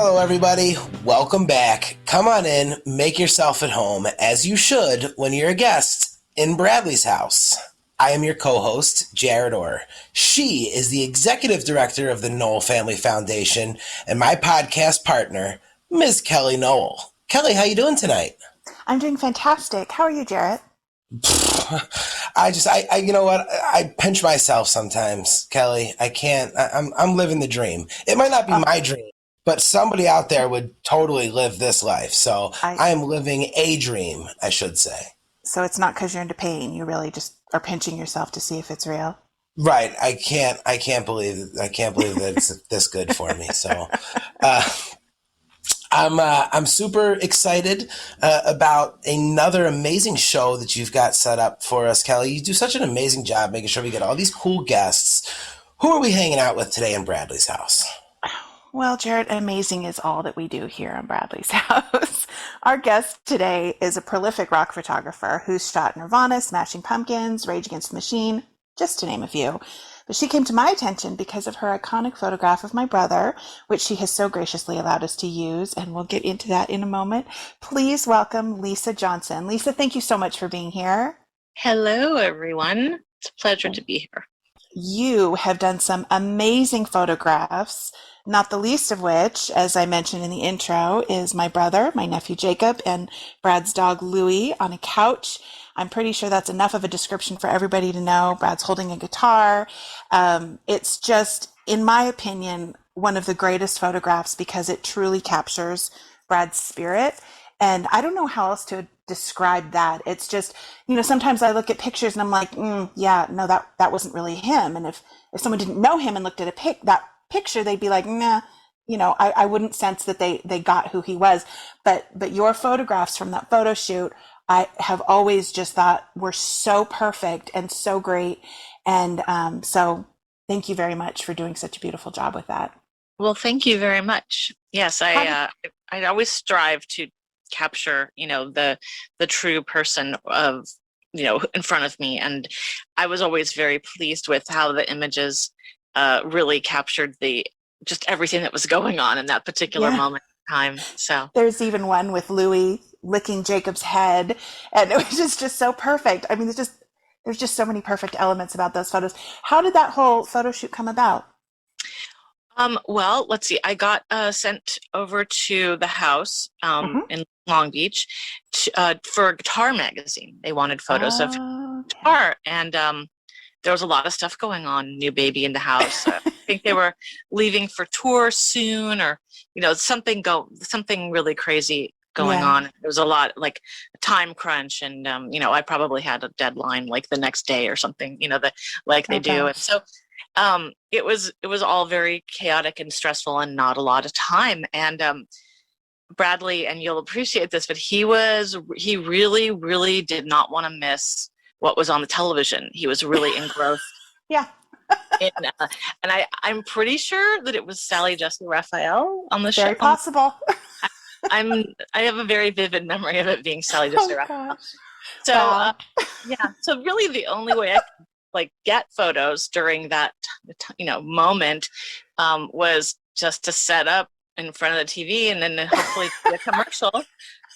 Hello, everybody. Welcome back. Come on in, make yourself at home, as you should when you're a guest in Bradley's house. I am your co-host, Jarett Orr. She is the executive director of the Nowell Family Foundation and my podcast partner, Ms. Kellie Nowell. Kellie, how you doing tonight? I'm doing fantastic. How are you, Jarett? You know what? I pinch myself sometimes, Kellie. I can't. I'm living the dream. It might not be my dream, but somebody out there would totally live this life. So I am living a dream, I should say. So it's not because you're into pain. You really just are pinching yourself to see if it's real. Right. I can't believe that it's this good for me. So, I'm super excited about another amazing show that you've got set up for us, Kellie. You do such an amazing job making sure we get all these cool guests. Who are we hanging out with today in Bradley's house? Well, Jarett, amazing is all that we do here on Bradley's house. Our guest today is a prolific rock photographer who's shot Nirvana, Smashing Pumpkins, Rage Against the Machine, just to name a few. But she came to my attention because of her iconic photograph of my brother, which she has so graciously allowed us to use, and we'll get into that in a moment. Please welcome Lisa Johnson. Lisa, thank you so much for being here. Hello, everyone. It's a pleasure to be here. You have done some amazing photographs, not the least of which, as I mentioned in the intro, is my brother, my nephew Jacob, and Brad's dog Louie on a couch. I'm pretty sure that's enough of a description for everybody to know. Brad's holding a guitar. It's just, in my opinion, one of the greatest photographs because it truly captures Brad's spirit. And I don't know how else to describe that. It's just, sometimes I look at pictures and I'm like, yeah, no, that wasn't really him. And if someone didn't know him and looked at that picture, they'd be like, nah, I wouldn't sense that they got who he was. But your photographs from that photo shoot, I have always just thought were so perfect and so great. And so thank you very much for doing such a beautiful job with that. Well, thank you very much. Yes, I always strive to capture, the true person of, in front of me. And I was always very pleased with how the images really captured just everything that was going on in that particular moment in time. So there's even one with Louie licking Jacob's head, and it was just so perfect. I mean, there's just so many perfect elements about those photos. How did that whole photo shoot come about? Well, let's see. I got sent over to the house in Long Beach for a guitar magazine. They wanted photos of guitar, and there was a lot of stuff going on. New baby in the house. I think they were leaving for tour soon, or something really crazy going on. It was a lot, like a time crunch, and I probably had a deadline like the next day or something. They do, and so. It was all very chaotic and stressful and not a lot of time. And Bradley, and you'll appreciate this, but he really, really did not want to miss what was on the television. He was really engrossed. Yeah. And I'm pretty sure that it was Sally Jessy Raphael on the show. Very possible. I have a very vivid memory of it being Sally Jessy Raphael. So wow. So really the only way I could get photos during that moment was just to set up in front of the TV and then hopefully see a commercial,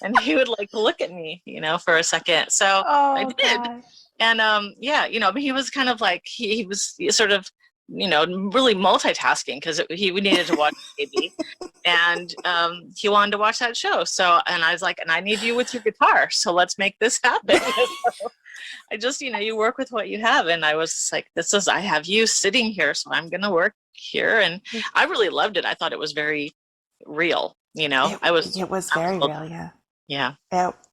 and he would look at me for a second. So I did. Gosh. And he was kind of he was sort of really multitasking because we needed to watch TV, and he wanted to watch that show. So, and I was like, and I need you with your guitar, so let's make this happen. So I just, you work with what you have, and I was like, I have you sitting here, so I'm gonna work here, and I really loved it. I thought it was very real. It was very real. Yeah.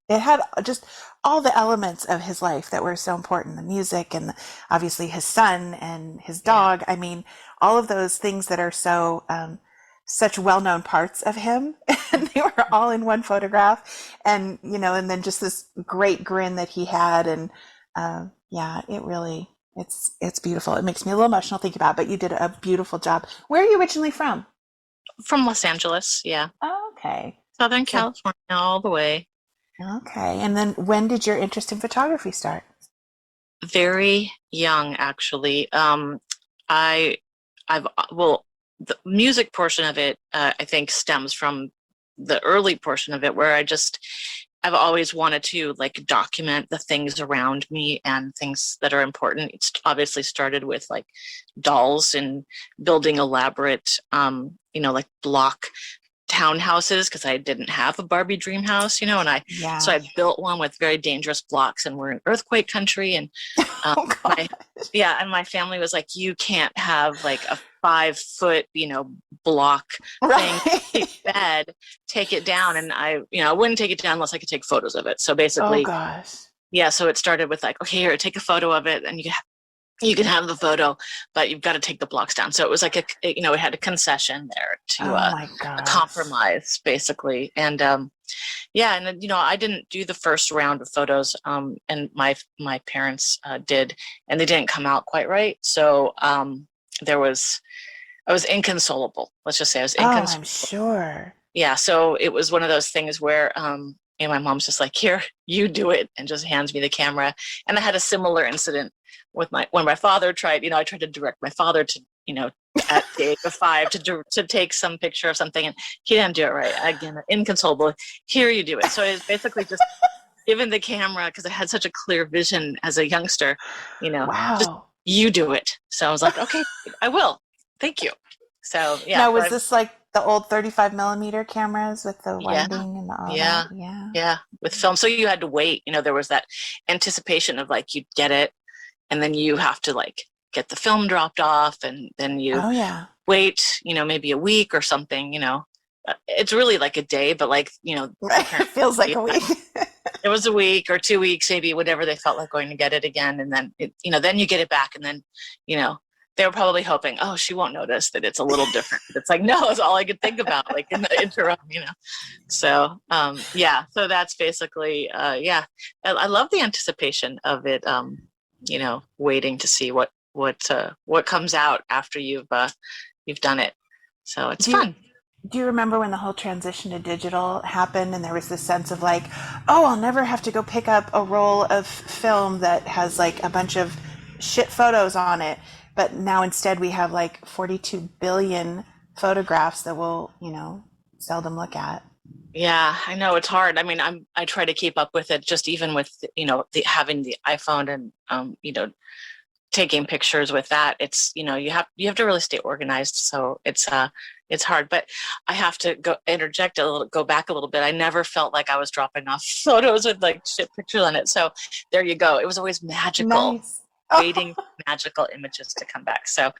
It had just all the elements of his life that were so important, the music and obviously his son and his dog. I mean, all of those things that are so such well-known parts of him, and they were all in one photograph. And and then just this great grin that he had, and it's beautiful. It makes me a little emotional thinking about it, but you did a beautiful job. Where are you originally from? From Los Angeles. Yeah. Oh, okay. Southern California all the way. Okay. And then when did your interest in photography start? Very young, actually. the music portion of it, I think, stems from the early portion of it, where I've always wanted to like document the things around me and things that are important. It's obviously started with like dolls and building elaborate, like block townhouses, because I didn't have a Barbie dream house, so I built one with very dangerous blocks, and we're in earthquake country, and Oh God. my family was like, you can't have like a 5 foot, block thing Right. bed, take it down. And I wouldn't take it down unless I could take photos of it. So Oh basically, gosh. yeah, so it started with like, okay, here, take a photo of it, and you can have the photo, but you've got to take the blocks down. So it was like it had a concession there to Oh my a gosh. compromise, basically. And yeah, and then, I didn't do the first round of photos, and my parents did, and they didn't come out quite right. So I was inconsolable. Let's just say I was Oh, inconsolable. I'm sure. Yeah, so it was one of those things where my mom's just like, here, you do it, and just hands me the camera. And I had a similar incident with when my father tried, I tried to direct my father to, at the age of 5 to take some picture of something, and he didn't do it right. Again, inconsolable. Here, you do it. So it's basically just given the camera, because I had such a clear vision as a youngster, just Wow. you do it. So I was like, okay, I will. Thank you. So yeah. Now, was this like the old 35 millimeter cameras with the Yeah, winding and all yeah, that? Yeah. yeah. With film, so you had to wait. There was that anticipation of like you'd get it, and then you have to like get the film dropped off, and then you Oh yeah. wait, maybe a week or something. It's really like a day, but like Right. It feels like a week. it was a week or 2 weeks, maybe, whatever they felt like going to get it again, and then then you get it back, and then they were probably hoping, oh, she won't notice that it's a little different. It's like, no, it's all I could think about, like in the interim, So yeah, so that's basically yeah. I love the anticipation of it, waiting to see what comes out after you've done it. So it's fun. Do you remember when the whole transition to digital happened and there was this sense of like, oh, I'll never have to go pick up a roll of film that has like a bunch of shit photos on it, but now instead we have like 42 billion photographs that we'll, seldom look at. Yeah, I know it's hard. I mean, I try to keep up with it, just even with having the iPhone, and taking pictures with that. It's you have to really stay organized. So it's hard, but I have to go back a little bit. I never felt like I was dropping off photos with like shit pictures on it. So there you go. It was always magical. Nice. Waiting for magical images to come back. So,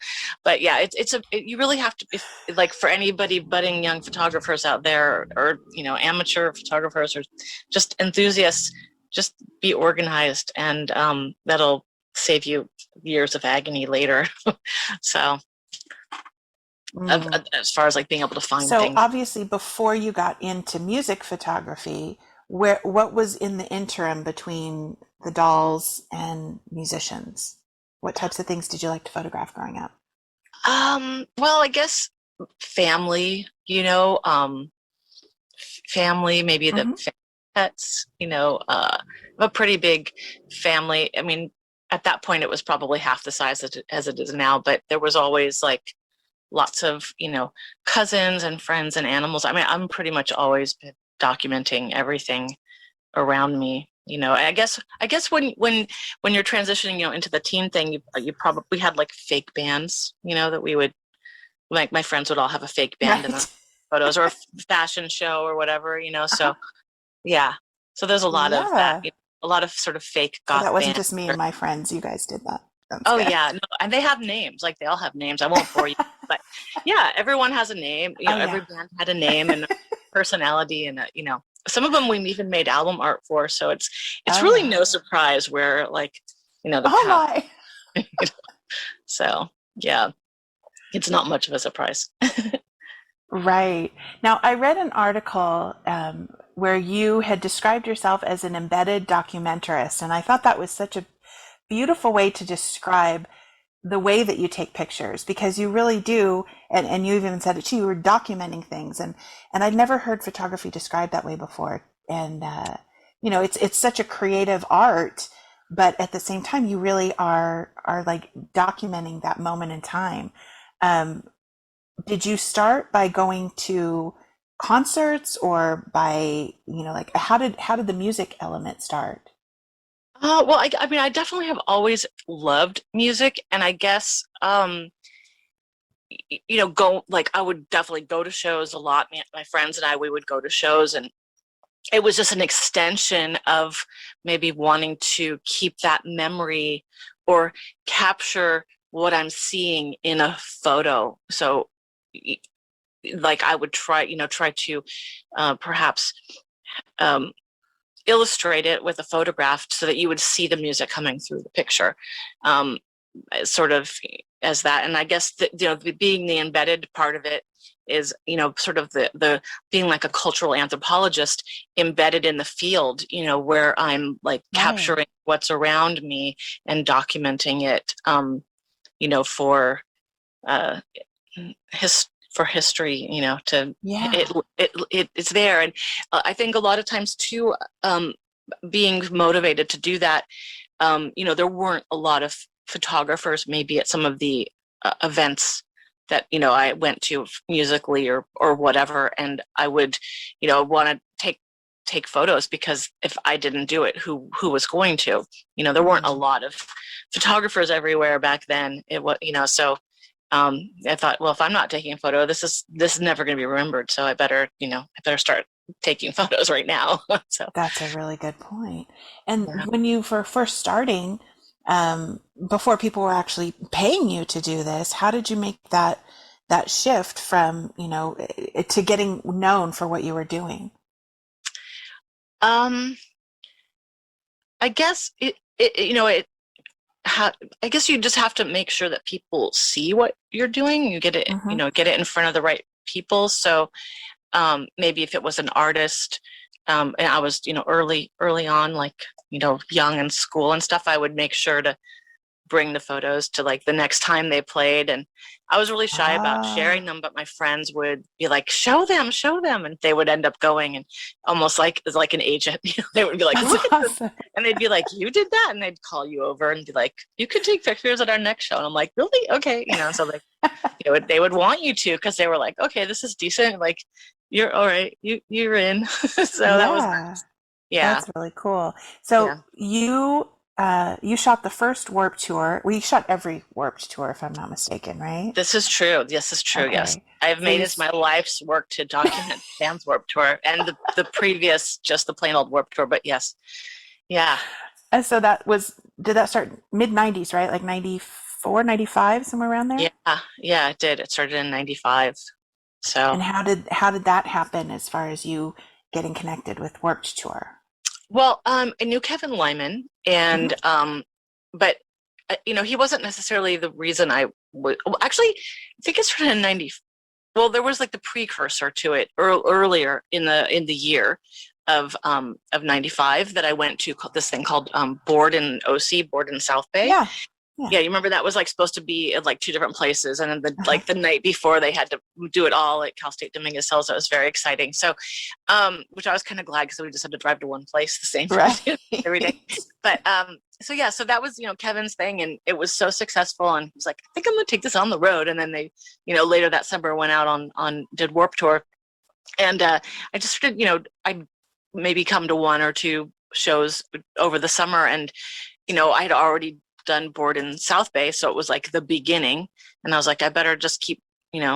but yeah, you really have to be like, for anybody budding young photographers out there, or amateur photographers, or just enthusiasts, just be organized, and that'll save you years of agony later. So as far as like being able to find So things. obviously before you got into music photography, what was in the interim between the dolls and musicians? What types of things did you like to photograph growing up? Well, I guess family, family, maybe the pets, a pretty big family. I mean, at that point it was probably half the size as it is now, but there was always like lots of, cousins and friends and animals. I mean, I'm pretty much always been documenting everything around me. I guess when you're transitioning, into the teen thing, you probably had like fake bands, that we would, like, my friends would all have a fake band in the photos, or a fashion show or whatever, So yeah, so there's a lot of that, a lot of sort of fake goth So that wasn't bands. just me and my friends. You guys did that. Oh yeah, no, and they have names. Like, they all have names. I won't bore you, but yeah, everyone has a name. Every band had a name and a personality, and some of them we even made album art for. So it's really no surprise where, like, the path. So yeah, it's not much of a surprise. Right. Now, I read an article where you had described yourself as an embedded documentarist, and I thought that was such a beautiful way to describe the way that you take pictures, because you really do, and you even said it too, you were documenting things, and I'd never heard photography described that way before. And it's such a creative art, but at the same time you really are like documenting that moment in time. did you start by going to concerts, or by, like, how did the music element start? Well, I mean, I definitely have always loved music, and I guess, go like I would definitely go to shows a lot. My friends and I, we would go to shows, and it was just an extension of maybe wanting to keep that memory or capture what I'm seeing in a photo. So, like, I would try to perhaps um, illustrate it with a photograph so that you would see the music coming through the picture, um, sort of as that. And I guess being the embedded part of it is, sort of the being like a cultural anthropologist embedded in the field, where I'm like capturing what's around me and documenting it, for uh, for history, it's there. And I think a lot of times too, being motivated to do that, there weren't a lot of photographers maybe at some of the events that I went to musically or whatever, and I would want to take photos, because if I didn't do it, who was going to? There weren't a lot of photographers everywhere back then. It was, so I thought, well, if I'm not taking a photo, this is never going to be remembered. So I better start taking photos right now. So That's a really good point. And when you were first starting, before people were actually paying you to do this, how did you make that shift from, to getting known for what you were doing? I guess I guess you just have to make sure that people see what you're doing. You get it, get it in front of the right people. So maybe if it was an artist, and I was, early on, like, young in school and stuff, I would make sure to bring the photos to like the next time they played. And I was really shy about sharing them, but my friends would be like, show them. And they would end up going, and almost like as like an agent, they would be like, That's look awesome. at this. And they'd be like, you did that? And they'd call you over and be like, you could take pictures at our next show. And I'm like, really? Okay. So like, they would want you to, because they were like, okay, this is decent. Like, you're all right. You're in. So that was nice. Yeah. That's really cool. So you shot the first Warped Tour. Well, you shot every Warped Tour, if I'm not mistaken, right? This is true. This is true. Okay. Yes, I've made it my life's work to document Sam's Warped Tour and the previous, just the plain old Warped Tour. But yes, yeah. And so did that start mid 90s, right? Like 94, 95, somewhere around there? Yeah, it did. It started in 95. So. And how did that happen as far as you getting connected with Warped Tour? Well, I knew Kevin Lyman, and but he wasn't necessarily the reason I would. Well, actually, I think it started in 90. Well, there was like the precursor to it earlier in the year of 95 that I went to this thing called Board in OC, Board in South Bay. Yeah, you remember that was like supposed to be at like two different places, and then the night before they had to do it all at Cal State Dominguez Hills. So it was very exciting. So, which I was kind of glad, because we just had to drive to one place the same every day. But so that was Kevin's thing, and it was so successful. And he was like, I think I'm gonna take this on the road. And then they later that summer went out on did Warped Tour, and I just started I'd maybe come to one or two shows over the summer, and I'd already done Board in South Bay, so it was like the beginning, and I was like, I better just keep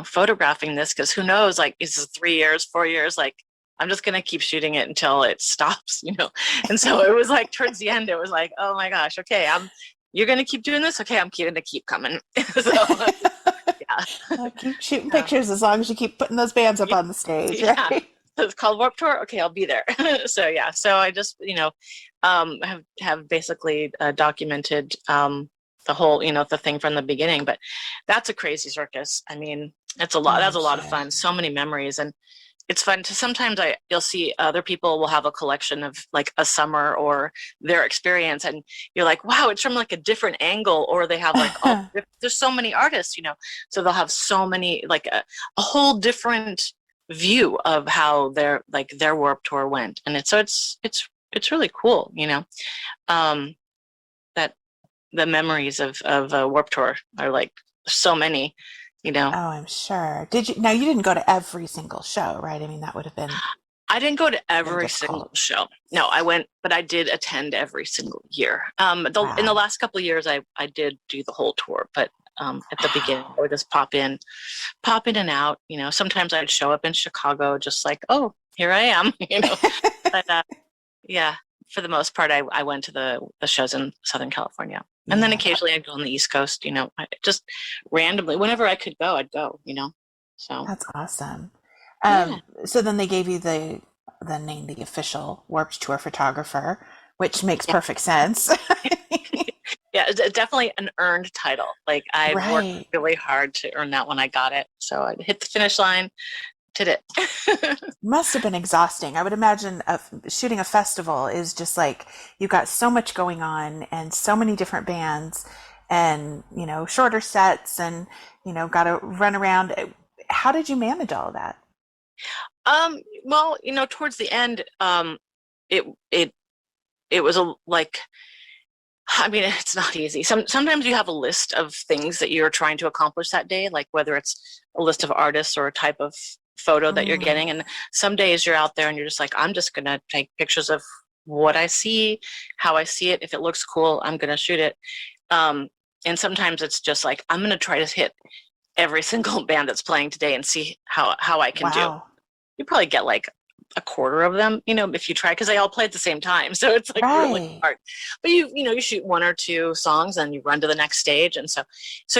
photographing this, because who knows, like, is this 3 years, 4 years, like I'm just gonna keep shooting it until it stops. And so it was like towards the end, it was like, oh my gosh, okay, you're gonna keep doing this, okay, I'm gonna keep coming. So yeah, I'll keep shooting pictures as long as you keep putting those bands up on the stage. Right? So it's called Warped Tour. Okay, I'll be there. So yeah, so I just have basically documented the whole the thing from the beginning. But that's a crazy circus. I mean, it's a lot. That's a lot of fun. So many memories, and it's fun to sometimes you'll see other people will have a collection of like a summer or their experience, and you're like, wow, it's from like a different angle, or they have like there's so many artists, so they'll have so many, like a whole different view of how their Warped Tour went. And it's really cool, that the memories of Warped Tour are like so many, you know. Oh, I'm sure. Did you? Now, you didn't go to every single show, right? I mean, that would have I didn't go to been every single difficult. show. No, I went, but I did attend every single year. In the Wow. last couple of years, I did do the whole tour, but at the beginning, I Wow. would just pop in and out. You know, sometimes I'd show up in Chicago, just like, oh, here I am. You know, but yeah, for the most part, I went to the shows in Southern California, and then Yeah, occasionally I'd go on the East Coast. You know, just randomly, whenever I could go, I'd go. You know, so that's awesome. yeah. So then they gave you the name, the official Warped Tour photographer, which makes perfect sense. Yeah, it's definitely an earned title. Like I worked Right. really hard to earn that when I got it. So I hit the finish line, did it. Must have been exhausting. I would imagine shooting a festival is just like you've got so much going on and so many different bands and, shorter sets and, got to run around. How did you manage all of that? Well, towards the end, it it it was like, I mean, it's not easy. Sometimes you have a list of things that you're trying to accomplish that day, like whether it's a list of artists or a type of photo that you're Mm, getting. And some days you're out there and you're just like, I'm just gonna take pictures of what I see, how I see it. If it looks cool, I'm gonna shoot it. And sometimes it's just like, I'm gonna try to hit every single band that's playing today and see how I can do. wow. You probably get like a quarter of them, if you try, because they all play at the same time. So it's like really Right. hard. But you shoot one or two songs and you run to the next stage. And so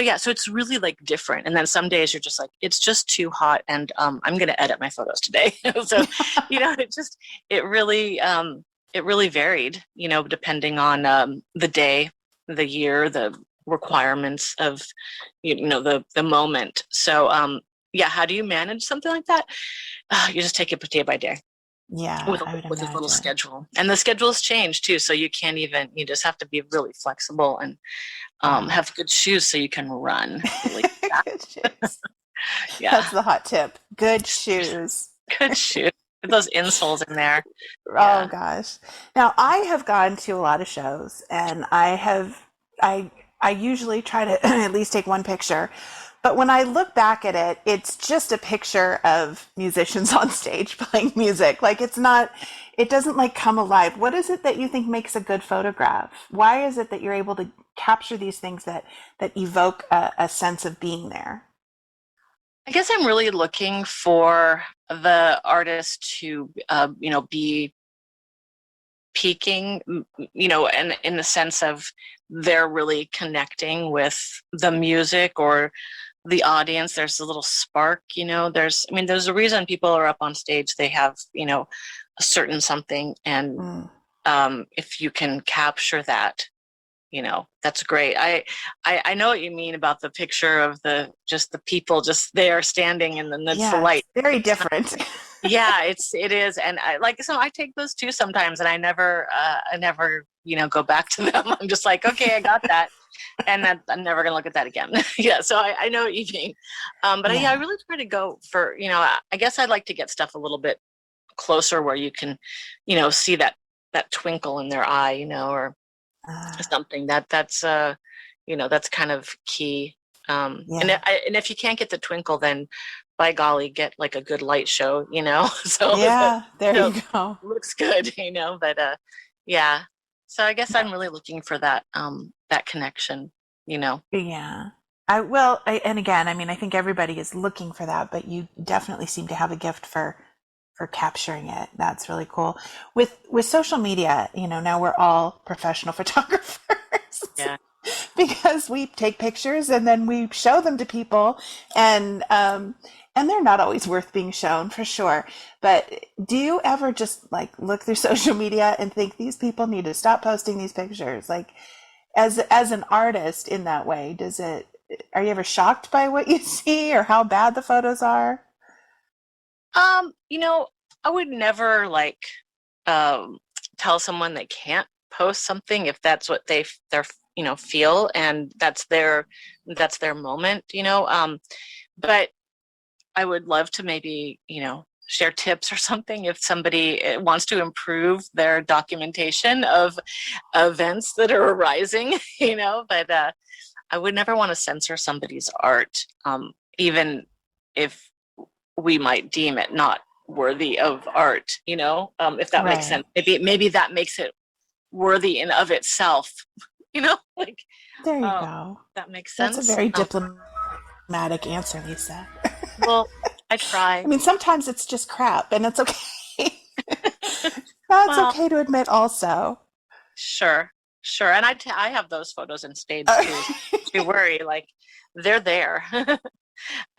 yeah, so it's really like different. And then some days you're just like, it's just too hot and I'm going to edit my photos today. So, it really, it really varied, depending on the day, the year, the requirements of, the moment. So, yeah, how do you manage something like that? You just take it day by day Yeah, with I would with a little imagine. schedule, and the schedules change too. So you just have to be really flexible and Wow. have good shoes so you can run really fast. Good shoes. Yeah, That's the hot tip. Good shoes. good shoes. Get those insoles in there. Oh Yeah. gosh. Now I have gone to a lot of shows and I usually try to at least take one picture. But when I look back at it, it's just a picture of musicians on stage playing music. Like it doesn't like come alive. What is it that you think makes a good photograph? Why is it that you're able to capture these things that evoke a sense of being there? I guess I'm really looking for the artist to, be peaking, and in the sense of they're really connecting with the music or the audience. There's a little spark, there's a reason people are up on stage. They have, a certain something. And Mm, if you can capture that, that's great. I know what you mean about the picture of just the people just there standing and then it's the yeah, it's light. very It's kind different. yeah, it is, and I take those too sometimes, and I never go back to them. I'm just like, okay, I got that, and I'm never gonna look at that again. Yeah, so I know what you mean, but yeah, I Yeah. really try to go for I guess I'd like to get stuff a little bit closer where you can, see that twinkle in their eye, or Uh, something that's kind of key. And yeah. and if you can't get the twinkle, then by golly, get like a good light show, so that Yeah, there it you go. looks good, but yeah. So I guess No, I'm really looking for that connection, you know. yeah. And again, I mean, I think everybody is looking for that, but you definitely seem to have a gift for capturing it. That's really cool. With social media, now we're all professional photographers Yeah. because we take pictures and then we show them to people, and and they're not always worth being shown for sure. But do you ever just like look through social media and think these people need to stop posting these pictures? Like as an artist in that way, are you ever shocked by what you see or how bad the photos are? You know, I would never like um tell someone they can't post something if that's what they're feel, and that's their moment, but I would love to maybe, share tips or something if somebody wants to improve their documentation of events that are arising, but I would never want to censor somebody's art. even if we might deem it not worthy of art, if that makes sense. Maybe that makes it worthy in of itself, like there you go. That makes sense. That's a very diplomatic answer, Lisa. Well, I try. I mean, sometimes it's just crap, and it's okay. That's okay to admit also. Sure. And I have those photos in stage too. Don't worry, like they're there.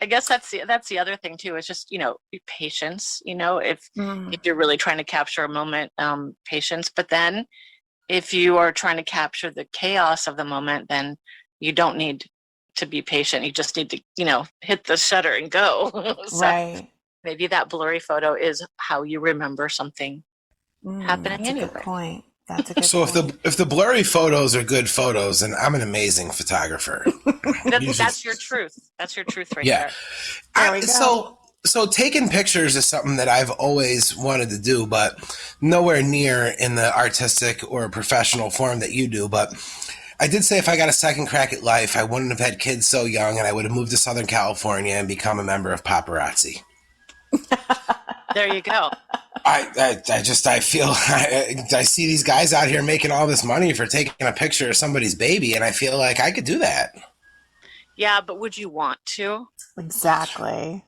I guess that's the other thing too, is just, patience, if you're really trying to capture a moment, patience. But then if you are trying to capture the chaos of the moment, then you don't need to be patient. You just need to, hit the shutter and go. So right. Maybe that blurry photo is how you remember something happening that's anyway. A good point. That's a good so point. if the blurry photos are good photos, then I'm an amazing photographer. That's your truth. That's your truth right there. There we go. So taking pictures is something that I've always wanted to do, but nowhere near in the artistic or professional form that you do. But I did say if I got a second crack at life, I wouldn't have had kids so young, and I would have moved to Southern California and become a member of paparazzi. There you go. I feel I see these guys out here making all this money for taking a picture of somebody's baby, and I feel like I could do that. Yeah, but would you want to? Exactly.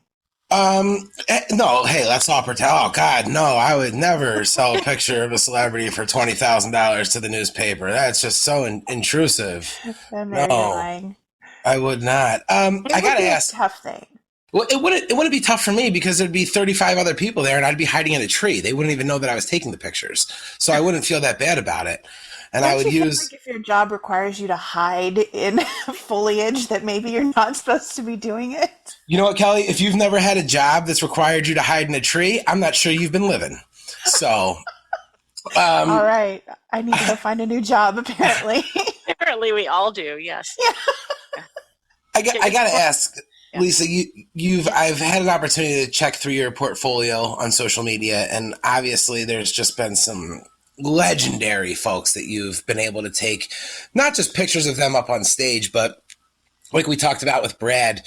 No, hey, let's all pretend. Oh God, no, I would never sell a picture of a celebrity for $20,000 to the newspaper. That's just so intrusive. Lying. I would not. I gotta ask. A tough thing. Well, it wouldn't be tough for me because there'd be 35 other people there, and I'd be hiding in a tree. They wouldn't even know that I was taking the pictures, so I wouldn't feel that bad about it. And Don't I would you use. Feel like if your job requires you to hide in foliage, that maybe you're not supposed to be doing it. You know what, Kelly? If you've never had a job that's required you to hide in a tree, I'm not sure you've been living. So. All right, I need to go find a new job. Apparently. Apparently, we all do. Yes. Yeah. I gotta ask. Yeah. Lisa, I've had an opportunity to check through your portfolio on social media, and obviously there's just been some legendary folks that you've been able to take, not just pictures of them up on stage, but like we talked about with Brad,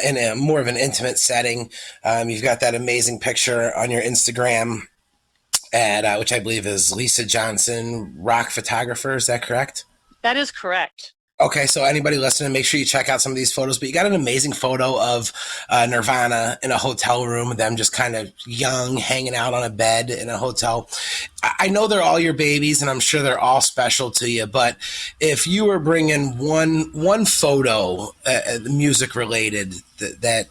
in a more of an intimate setting. You've got that amazing picture on your Instagram, at which I believe is Lisa Johnson, rock photographer. Is that correct? That is correct. Okay, so anybody listening, make sure you check out some of these photos. But you got an amazing photo of Nirvana in a hotel room, them just kind of young, hanging out on a bed in a hotel. I know they're all your babies, and I'm sure they're all special to you. But if you were bringing one photo, music related, that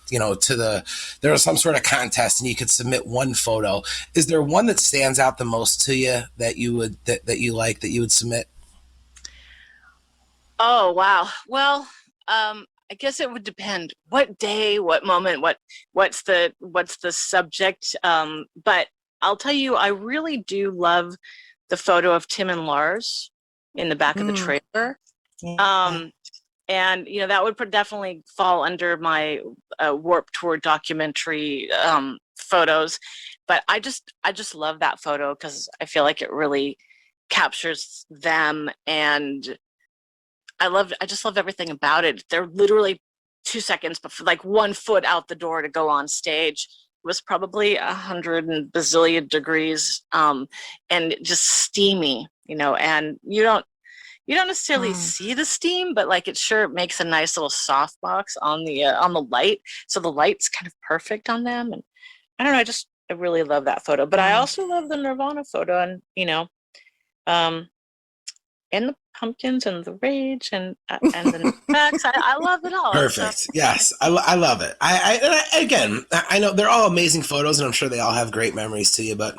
there was some sort of contest, and you could submit one photo. Is there one that stands out the most to you that you would that you like that you would submit? Oh, wow. Well, I guess it would depend what day, what moment, what's the subject. But I'll tell you, I really do love the photo of Tim and Lars in the back of the trailer. Yeah. And, that would definitely fall under my Warped Tour documentary photos. But I just love that photo because I feel like it really captures them, and I just love everything about it. They're literally 2 seconds before, like 1 foot out the door to go on stage. It was probably 100 and bazillion degrees, and just steamy, and you don't necessarily see the steam, but like it sure makes a nice little soft box on the light. So the light's kind of perfect on them. And I don't know, I really love that photo, but I also love the Nirvana photo, and, and the pumpkins and the rage and the tracks. I love it all. Perfect. So. Yes, I love it. I know they're all amazing photos, and I'm sure they all have great memories to you. But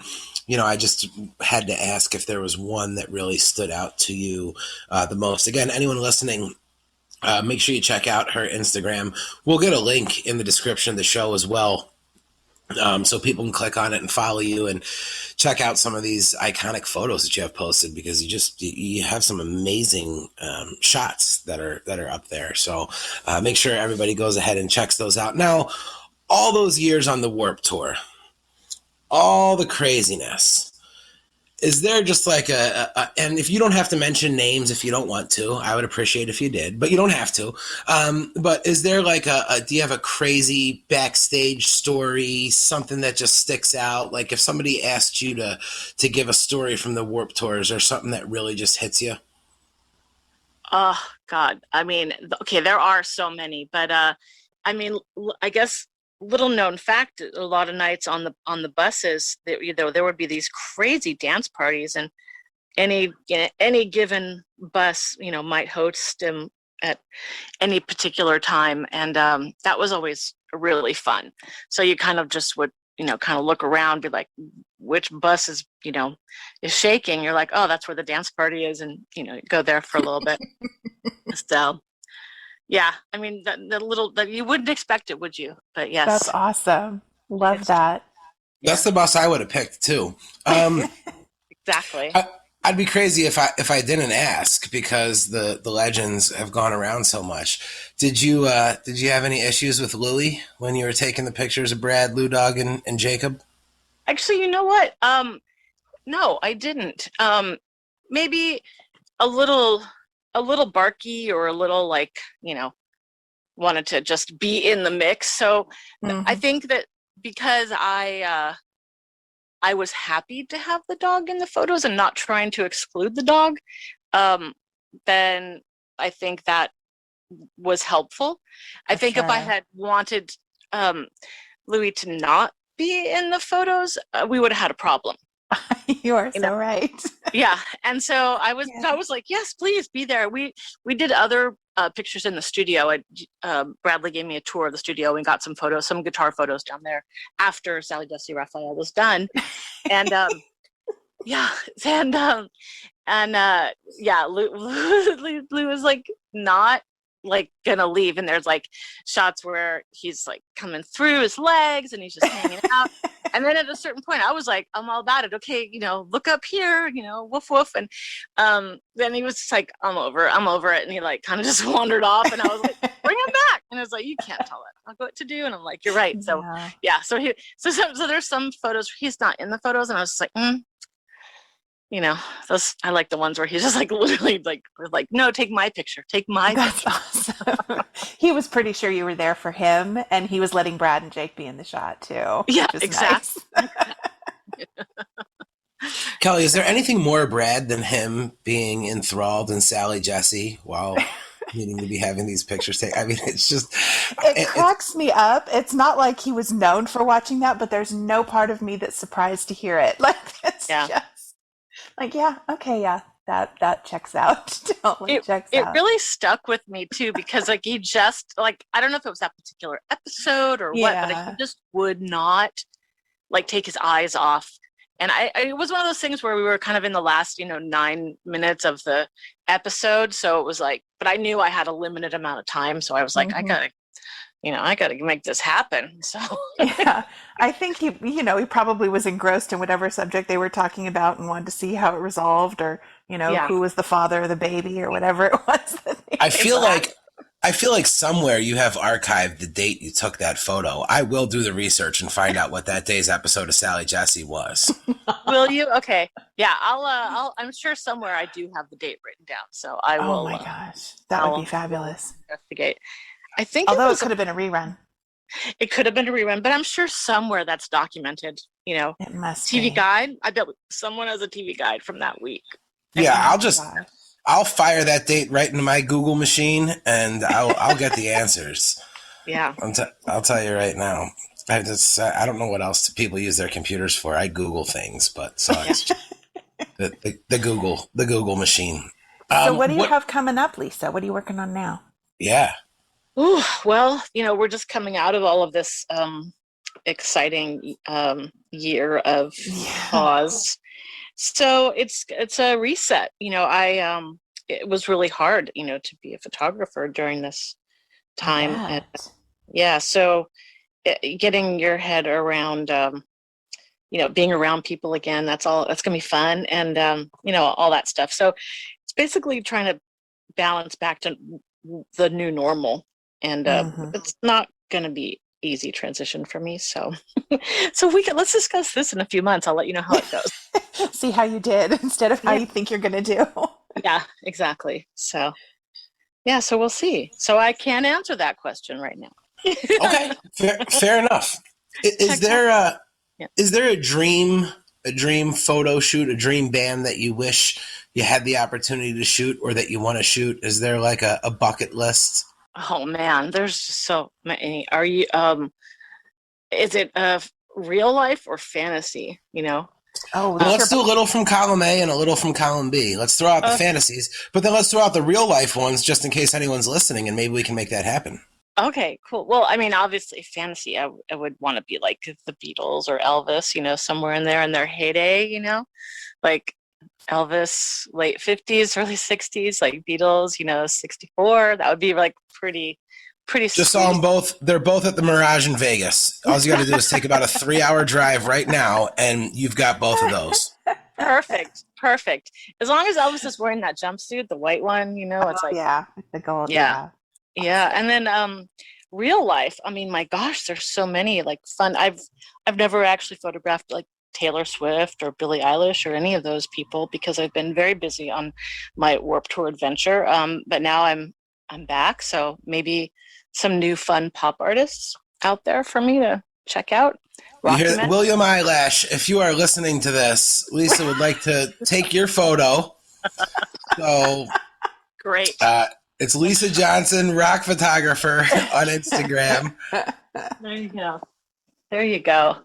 I just had to ask if there was one that really stood out to you the most. Again, anyone listening, make sure you check out her Instagram. We'll get a link in the description of the show as well. So people can click on it and follow you and check out some of these iconic photos that you have posted, because you have some amazing shots that are up there. So make sure everybody goes ahead and checks those out. Now, all those years on the Warped Tour, all the craziness, Is there just like and if you don't have to mention names if you don't want to, I would appreciate if you did, but you don't have to. But is there like do you have a crazy backstage story, something that just sticks out? Like if somebody asked you to give a story from the Warp Tours or something that really just hits you? Oh God. I mean, okay, there are so many, but I mean, I guess little known fact, a lot of nights on the buses, there would be these crazy dance parties, and any given bus, might host them at any particular time, and that was always really fun. So you kind of just would, kind of look around, be like, which bus is shaking? You're like, oh, that's where the dance party is, and go there for a little bit. So yeah, I mean, the little that you wouldn't expect it, would you? But That's yes, awesome. Love it's that. That's yeah, the bus I would have picked too. Um, exactly. I'd be crazy if I didn't ask because the legends have gone around so much. Did you have any issues with Louie when you were taking the pictures of Brad, Lou Dog, and Jacob? Actually, you know what? No, I didn't. Maybe a little, a little barky, or a little like, wanted to just be in the mix. So I Hmm. think that because I was happy to have the dog in the photos and not trying to exclude the dog, um, then I think that was helpful. I For think if I sure. had wanted um, Louis to not be in the photos, we would have had a problem. You are You know, so right. yeah. And so Yeah. I was like, yes, please be there. We did other pictures in the studio. Bradley gave me a tour of the studio and got some photos, some guitar photos down there after Sally Jesse Raphael was done. And yeah, and yeah, Lou was like not like gonna leave, and there's like shots where he's like coming through his legs and he's just hanging out. And then at a certain point, I was like, I'm all about it. Okay, look up here, woof woof. And then he was just like, I'm over it. And he like kind of just wandered off. And I was like, bring him back. And I was like, you can't tell it. I'll go what to do. And I'm like, you're right. So Yeah. yeah, so there's some photos he's not in the photos, and I was just like, those I like the ones where he's just like literally like, no, take my picture, take my That's picture. awesome. He was pretty sure you were there for him, and he was letting Brad and Jake be in the shot too, Yeah, which is nice. exactly. Kelly, is there So anything more Brad than him being enthralled in Sally Jesse while needing to be having these pictures taken? I mean, it's just It it's cracks me up. It's not like he was known for watching that, but there's no part of me that's surprised to hear it. Like it's yeah, just like, yeah, okay, yeah, that checks out. Totally it checks it out. really stuck with me too, because like he just like, I don't know if it was that particular episode or what, but he Yeah. just would not like take his eyes off. And it was one of those things where we were kind of in the last 9 minutes of the episode, so it was like, but I knew I had a limited amount of time, so I was like, Hmm. I gotta make this happen. So Yeah. I think he probably was engrossed in whatever subject they were talking about and wanted to see how it resolved, or, yeah, who was the father of the baby or whatever it was that they I were feel talking. like I feel like somewhere you have archived the date you took that photo. I will do the research and find out what that day's episode of Sally Jesse was. will you? Okay, yeah, I'm sure somewhere I do have the date written down, so I Oh will. my gosh, that would be I'll fabulous. investigate. I think Although it could have been a rerun. it could have been a rerun, but I'm sure somewhere that's documented. It must TV be. guide. I bet someone has a TV guide from that week. I Yeah, mean, Oh my gosh. I'll fire that date right into my Google machine and I'll get the answers. yeah, I'll tell you right now. I don't know what else people use their computers for. I Google things, but so yeah. it's just the Google machine. So what do you What? have coming up, Lisa? What are you working on now? Yeah. Ooh, well, we're just coming out of all of this exciting year of Yeah. pause. So it's a reset. I it was really hard, to be a photographer during this I time, and bet. yeah, so getting your head around being around people again, that's gonna be fun, and all that stuff. So it's basically trying to balance back to the new normal, and Hmm. it's not going to be easy transition for me. So so let's discuss this in a few months. I'll let you know how it goes. see how you did instead of how you think you're going to do. Yeah, exactly. So, yeah, so we'll see. So I can't answer that question right now. Okay, fair enough. Is there a dream photo shoot, a dream band that you wish you had the opportunity to shoot or that you want to shoot? Is there like a bucket list? Oh man, there's so many. Are you is it real life or fantasy, you know? Oh, Well, let's do a little from column A and a little from column B. Let's throw out the fantasies, but then let's throw out the real life ones just in case anyone's listening, and maybe we can make that happen. Okay, cool. Well, I mean, obviously fantasy, I would want to be like the Beatles or Elvis, you know, somewhere in there in their heyday, you know, like Elvis, late 50s, early 60s, like Beatles, you know, 64. That would be like pretty Just sweet. saw them both. They're both at the Mirage in Vegas. All you got to do is take about a 3-hour drive right now, and you've got both of those. Perfect. As long as Elvis is wearing that jumpsuit, the white one, you know, it's like the gold. Yeah. And then real life. I mean, my gosh, there's so many like fun. I've never actually photographed like Taylor Swift or Billie Eilish or any of those people because I've been very busy on my Warped Tour adventure. But now I'm back, so maybe some new fun pop artists out there for me to check out. You hear that? William Eyelash, if you are listening to this, Lisa would like to take your photo. So great. It's Lisa Johnson, rock photographer on Instagram. There you go.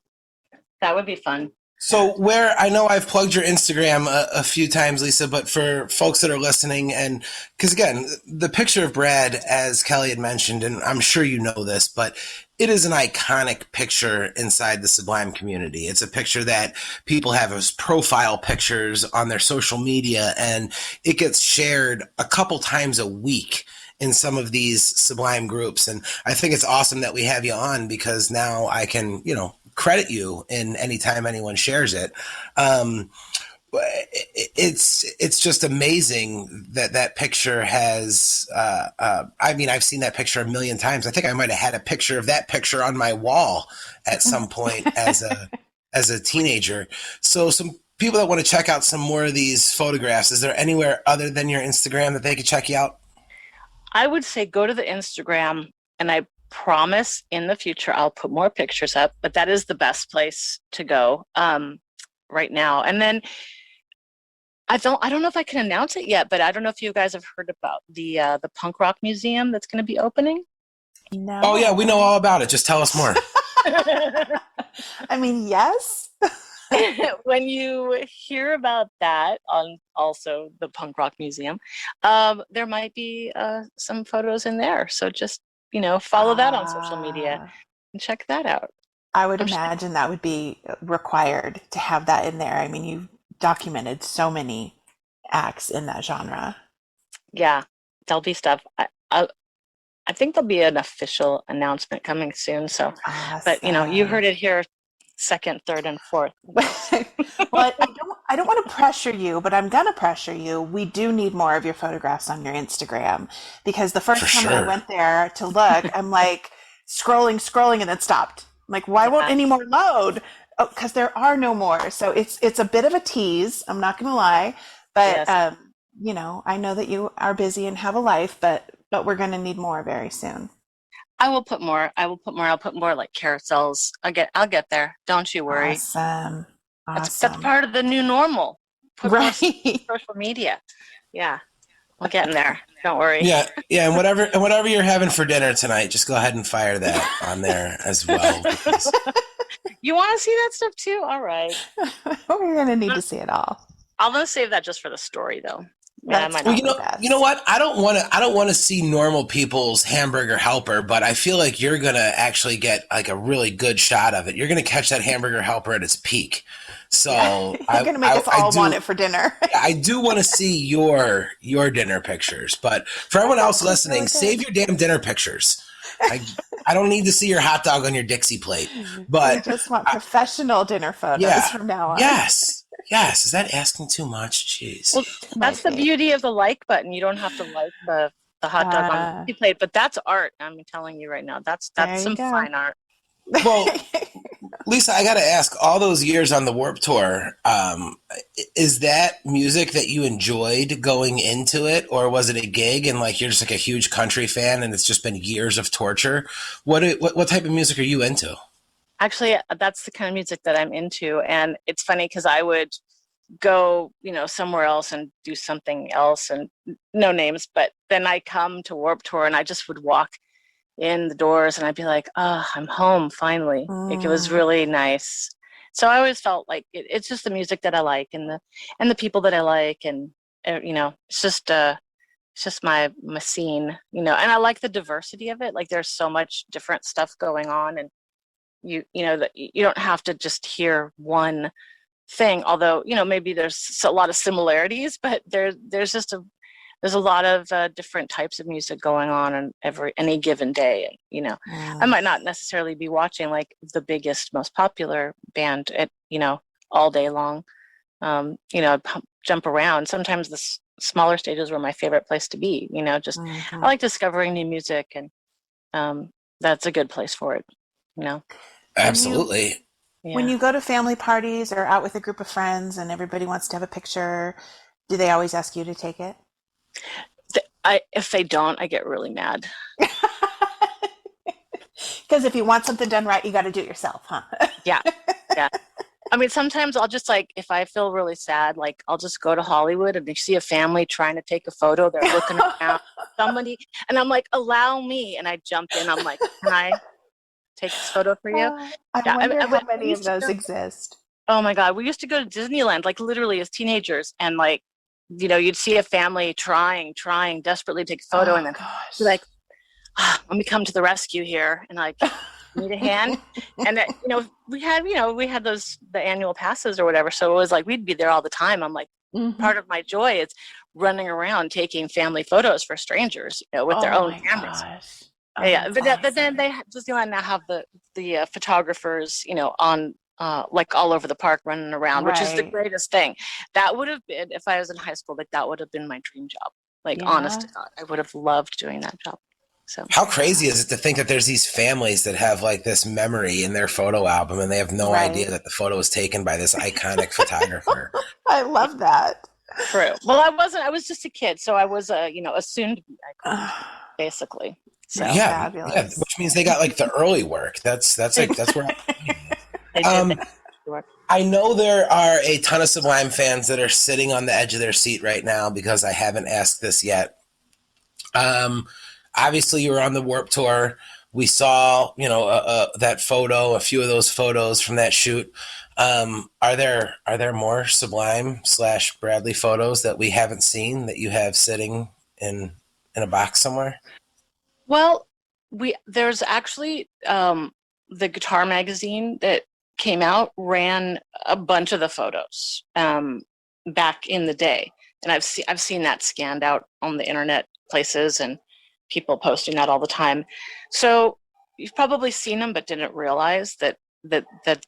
That would be fun. So where I know I've plugged your Instagram a few times, Lisa, but for folks that are listening, and because again, the picture of Brad, as Kelly had mentioned, and I'm sure you know this, but it is an iconic picture inside the Sublime community. It's a picture that people have as profile pictures on their social media, and it gets shared a couple times a week in some of these Sublime groups. And I think it's awesome that we have you on because now I can, credit you in any time anyone shares it. It's just amazing that picture has, I've seen that picture a million times. I think I might've had a picture of that picture on my wall at some point as a teenager. So some people that want to check out some more of these photographs, is there anywhere other than your Instagram that they could check you out? I would say go to the Instagram, and I promise in the future I'll put more pictures up, but that is the best place to go right now. And then I don't know if I can announce it yet, but I don't know if you guys have heard about the punk rock museum that's going to be opening. No. Oh yeah, we know all about it. Just tell us more. I mean, yes. When you hear about that on also the punk rock museum, there might be some photos in there. So just follow that on social media and check that out. I would imagine that would be required to have that in there. I mean, you've documented so many acts in that genre. Yeah, there'll be stuff. I think there'll be an official announcement coming soon. So, awesome. But you heard it here, second, third, and fourth. Well, I don't want to pressure you, but I'm gonna pressure you. We do need more of your photographs on your Instagram because the first time I went there to look, I'm like scrolling and then stopped. I'm like, why won't any more load? Oh, because there are no more. So it's a bit of a tease. I'm not gonna lie, but yes. I know that you are busy and have a life, but we're gonna need more very soon. I will put more. I'll put more like carousels. I'll get there. Don't you worry. Awesome. That's part of the new normal. Put more social media. Yeah. We're getting there. Don't worry. Yeah. And whatever you're having for dinner tonight, just go ahead and fire that on there as well. You want to see that stuff too? All right. We're gonna need to see it all. I'm gonna save that just for the story though. You know what? I don't want to see normal people's hamburger helper, but I feel like you're gonna actually get like a really good shot of it. You're gonna catch that hamburger helper at its peak. So you're gonna make us all want it for dinner. I do want to see your dinner pictures, but for everyone else listening, save your damn dinner pictures. I don't need to see your hot dog on your Dixie plate, but we just want professional dinner photos from now on. Yes. Is that asking too much? Jeez. Well, that's the beauty of the like button. You don't have to like the hot dog on the plate, but that's art. I'm telling you right now. That's some fine art. Well, Lisa, I got to ask, all those years on the Warped Tour, is that music that you enjoyed going into it, or was it a gig and like you're just like a huge country fan and it's just been years of torture? What type of music are you into? Actually, that's the kind of music that I'm into. And it's funny because I would go, somewhere else and do something else, and no names, but then I come to Warped Tour and I just would walk in the doors and I'd be like, oh, I'm home finally. Like, it was really nice. So I always felt like it's just the music that I like, and the people that I like, and it's just my scene, and I like the diversity of it. Like, there's so much different stuff going on, and that you don't have to just hear one thing, although maybe there's a lot of similarities, but there's a lot of different types of music going on any given day. And I might not necessarily be watching like the biggest, most popular band all day long. Jump around. Sometimes the smaller stages were my favorite place to be. I like discovering new music, and that's a good place for it. Absolutely. When you go to family parties or out with a group of friends and everybody wants to have a picture, do they always ask you to take it? If they don't, I get really mad. Because if you want something done right, you got to do it yourself, huh? Yeah. I mean, sometimes I'll just if I feel really sad, I'll just go to Hollywood and you see a family trying to take a photo. They're looking around somebody, and I'm like, allow me. And I jump in. I'm like, can I take this photo for you? I wonder how many of those exist. Oh my God. We used to go to Disneyland, literally as teenagers. And you'd see a family trying desperately to take a photo, and then be like, let me come to the rescue here, and need a hand. And we had the annual passes or whatever, so it was we'd be there all the time. I'm like, part of my joy is running around taking family photos for strangers, with their own cameras. Yeah, but then they Disneyland now have the photographers, on all over the park running around, which is the greatest thing. That would have been, if I was in high school, that would have been my dream job. Honest to God, I would have loved doing that job. So how crazy is it to think that there's these families that have this memory in their photo album, and they have no idea that the photo was taken by this iconic photographer. I love that. True. Well, I was just a kid, so I was a soon to be icon, basically. So yeah, which means they got the early work. That's where I know there are a ton of Sublime fans that are sitting on the edge of their seat right now because I haven't asked this yet. Obviously, you were on the Warped Tour. We saw, that photo, a few of those photos from that shoot. Are there more Sublime / Bradley photos that we haven't seen that you have sitting in a box somewhere? Well, there's actually the guitar magazine that came out ran a bunch of the photos back in the day, and I've seen that scanned out on the internet places and people posting that all the time. So you've probably seen them but didn't realize that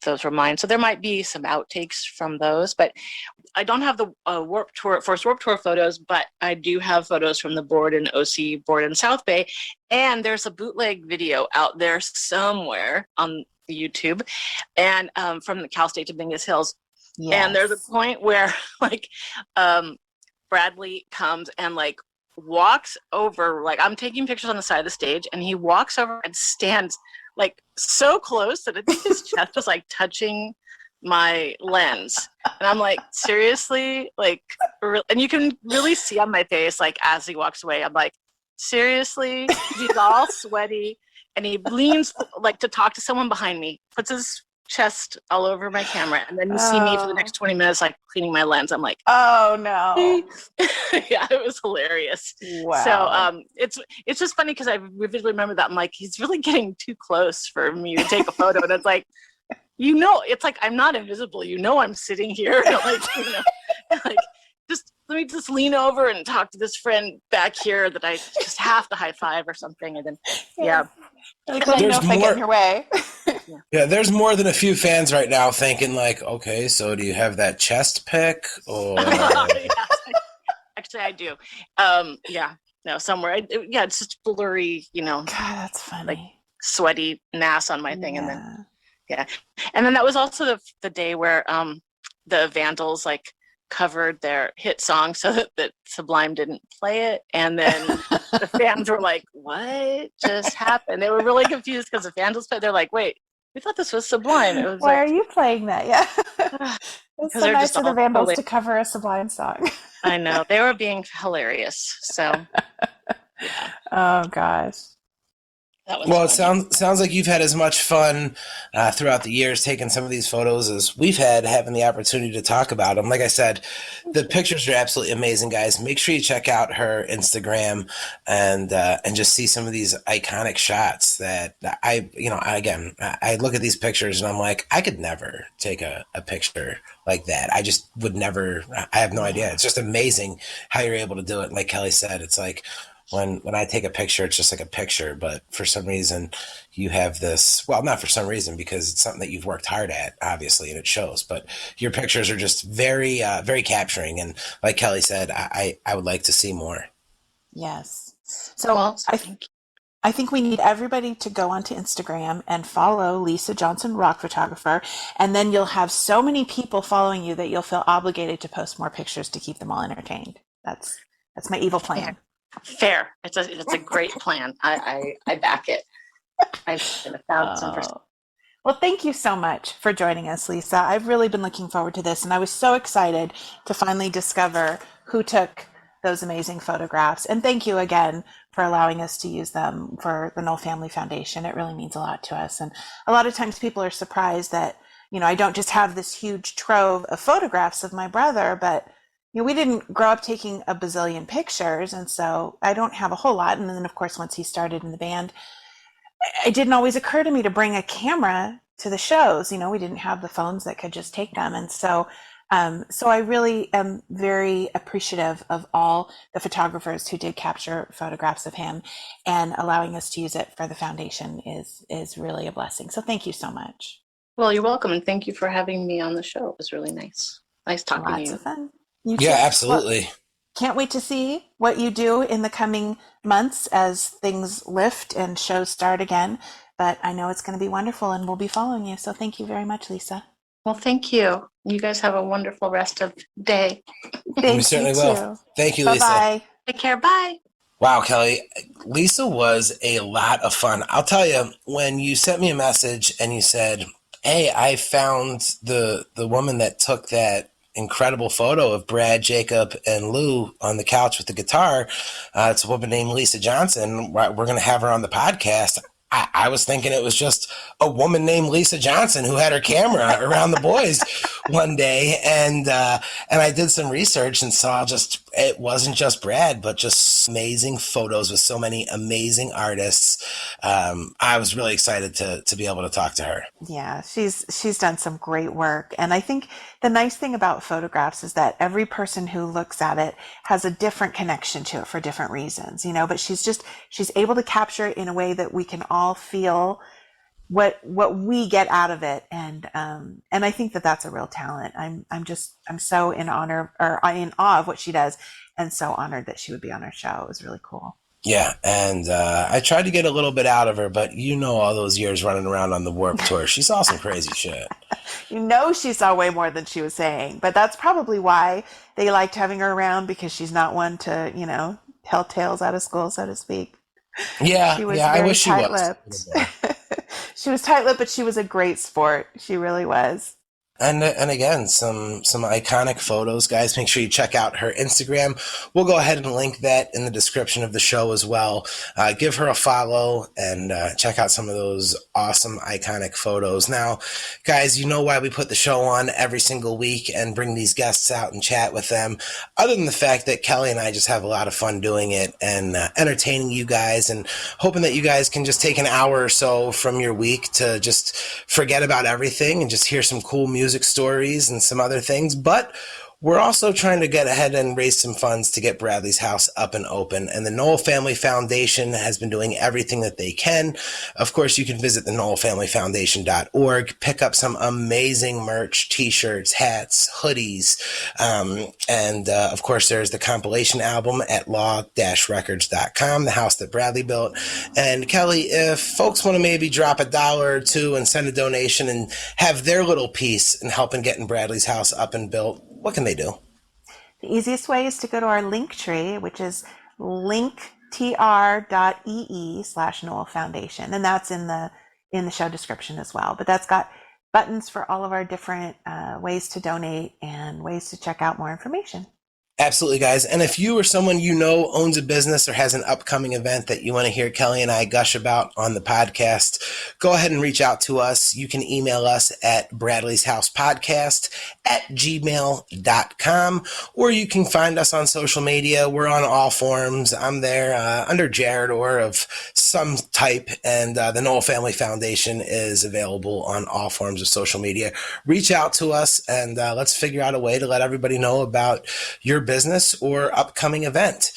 those were mine. So there might be some outtakes from those, but I don't have the Warped Tour photos, but I do have photos from the board in South Bay, and there's a bootleg video out there somewhere on YouTube, and from the Cal State Dominguez Hills. Yes. And there's a point where Bradley comes and walks over, I'm taking pictures on the side of the stage, and he walks over and stands so close that I think his chest was touching my lens, and I'm like, seriously, and you can really see on my face as he walks away, I'm like, seriously. He's all sweaty, and he leans to talk to someone behind me, puts his chest all over my camera, and then you see me for the next 20 minutes cleaning my lens. I'm like, oh no. Yeah, it was hilarious. Wow. So it's just funny because I vividly remember that. I'm like, he's really getting too close for me to take a photo, and it's it's I'm not invisible, I'm sitting here. Just let me just lean over and talk to this friend back here that I just have to high five or something, and then let me know if I get in your way. Yeah, there's more than a few fans right now thinking okay, so do you have that chest pic or? Actually, I do. Somewhere. It's just blurry. God, that's funny. Sweaty nass on my thing, and then Yeah. And then that was also the day where the Vandals like covered their hit song so that Sublime didn't play it. And then the fans were like, what just happened? They were really confused because the Vandals played. They're like, wait, we thought this was Sublime. It was Why are you playing that? Yeah. It's so they're nice just of the all Vandals totally, to cover a Sublime song. I know. They were being hilarious. So yeah. Oh gosh. That was Well, it fun. sounds like you've had as much fun throughout the years taking some of these photos as we've had having the opportunity to talk about them. Like I said, the pictures are absolutely amazing, guys. Make sure you check out her Instagram and just see some of these iconic shots that I look at these pictures and I'm like, I could never take a picture like that. I just would never. I have no idea. It's just amazing how you're able to do it. Like Kelly said, it's like when I take a picture, it's just like a picture, but for some reason you have this, well, not for some reason, because it's something that you've worked hard at, obviously, and it shows, but your pictures are just very, very capturing. And like Kelly said, I would like to see more. Yes. So Well, I think we need everybody to go onto Instagram and follow Lisa Johnson, rock photographer, and then you'll have so many people following you that you'll feel obligated to post more pictures to keep them all entertained. That's my evil plan. fair. It's a great plan. I back it. I've been 1,000%. Well, thank you so much for joining us, Lisa. I've really been looking forward to this, and I was so excited to finally discover who took those amazing photographs. And thank you again for allowing us to use them for the Nowell Family Foundation. It really means a lot to us. And a lot of times people are surprised that, I don't just have this huge trove of photographs of my brother, but we didn't grow up taking a bazillion pictures, and so I don't have a whole lot. And then, of course, once he started in the band, it didn't always occur to me to bring a camera to the shows. We didn't have the phones that could just take them. And so I really am very appreciative of all the photographers who did capture photographs of him, and allowing us to use it for the foundation is really a blessing. So thank you so much. Well, you're welcome. And thank you for having me on the show. It was really nice. Nice talking to you. Lots of fun. You Yeah, too. absolutely. Well, can't wait to see what you do in the coming months as things lift and shows start again. But I know it's going to be wonderful, and we'll be following you. So thank you very much, Lisa. Well, thank you. You guys have a wonderful rest of the day. We certainly will. Thank you, Lisa. Bye-bye. Take care. Bye. Wow, Kelly, Lisa was a lot of fun. I'll tell you, when you sent me a message and you said, hey, I found the woman that took that incredible photo of Brad, Jacob, and Lou on the couch with the guitar. It's a woman named Lisa Johnson. We're going to have her on the podcast. I was thinking it was just a woman named Lisa Johnson who had her camera around the boys one day. And I did some research and saw it wasn't just Brad, but just amazing photos with so many amazing artists. I was really excited to be able to talk to her. Yeah, she's done some great work. And I think the nice thing about photographs is that every person who looks at it has a different connection to it for different reasons, but she's able to capture it in a way that we can all feel what we get out of it. And I think that that's a real talent. I'm so in awe of what she does, and so honored that she would be on our show. It was really cool. Yeah, and I tried to get a little bit out of her, but all those years running around on the Warped Tour, she saw some crazy shit. She saw way more than she was saying, but that's probably why they liked having her around, because she's not one to, tell tales out of school, so to speak. Yeah, she was I very wish she was. She was tight-lipped, but she was a great sport. She really was. And again, some iconic photos, guys. Make sure you check out her Instagram. We'll go ahead and link that in the description of the show as well. Give her a follow and check out some of those awesome, iconic photos. Now, guys, you know why we put the show on every single week and bring these guests out and chat with them, other than the fact that Kelly and I just have a lot of fun doing it and entertaining you guys, and hoping that you guys can just take an hour or so from your week to just forget about everything and just hear some cool music stories and some other things. But We're also trying to get ahead and raise some funds to get Bradley's house up and open, and the Nowell Family Foundation has been doing everything that they can. Of course, you can visit the nowellfamilyfoundation.org, pick up some amazing merch, t-shirts, hats, hoodies, and of course, there's the compilation album at law-records.com, The House That Bradley Built. And Kelly, if folks want to maybe drop $1 or $2 and send a donation and have their little piece in helping getting Bradley's house up and built, what can they do? The easiest way is to go to our link tree, which is linktr.ee/Nowell Foundation. And that's in the show description as well. But that's got buttons for all of our different ways to donate and ways to check out more information. Absolutely, guys. And if you or someone you know owns a business or has an upcoming event that you want to hear Kelly and I gush about on the podcast, go ahead and reach out to us. You can email us at bradleyshousepodcast@gmail.com, or you can find us on social media. We're on all forums. I'm there under Jarett or of some type, and the Nowell Family Foundation is available on all forms of social media. Reach out to us, and let's figure out a way to let everybody know about your business or upcoming event.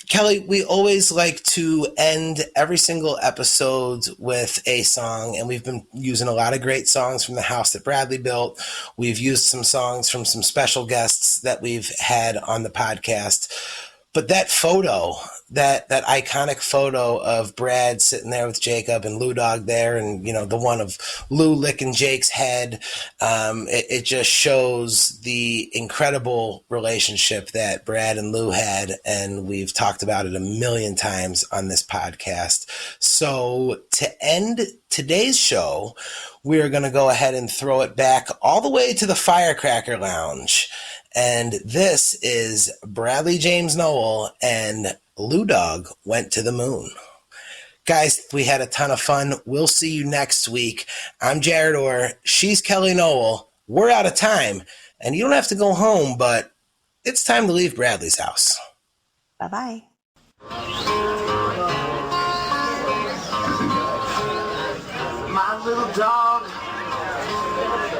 Kelly, we always like to end every single episode with a song, and we've been using a lot of great songs from The House That Bradley Built. We've used some songs from some special guests that we've had on the podcast. But that photo, that iconic photo of Brad sitting there with Jacob and Lou Dog there, and the one of Lou licking Jake's head, it just shows the incredible relationship that Brad and Lou had, and we've talked about it a million times on this podcast. So to end today's show, we're going to go ahead and throw it back all the way to the Firecracker Lounge. And this is Bradley James Nowell and Lou Dog Went to the Moon. Guys, we had a ton of fun. We'll see you next week. I'm Jarett Orr. She's Kelly Nowell. We're out of time. And you don't have to go home, but it's time to leave Bradley's house. Bye-bye. My little dog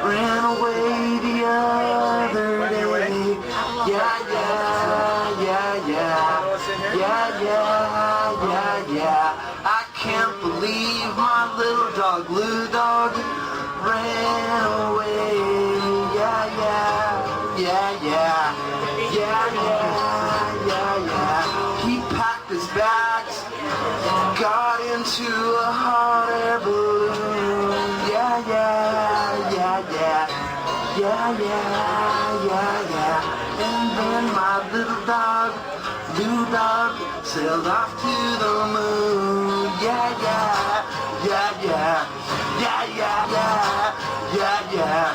ran away the other day. Yeah, yeah, yeah, yeah. Yeah, yeah, yeah, yeah. I can't believe my little dog, Lou Dog, ran away. Yeah, yeah, yeah, yeah. Yeah, yeah, yeah, yeah. He packed his bags, got into a hot air balloon. Yeah, yeah, yeah, yeah. Yeah, yeah, yeah, yeah. And then my little dog, Lou Dog, sailed off to the moon. Yeah, yeah, yeah, yeah. Yeah, yeah, yeah. Yeah, yeah,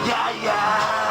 yeah, yeah.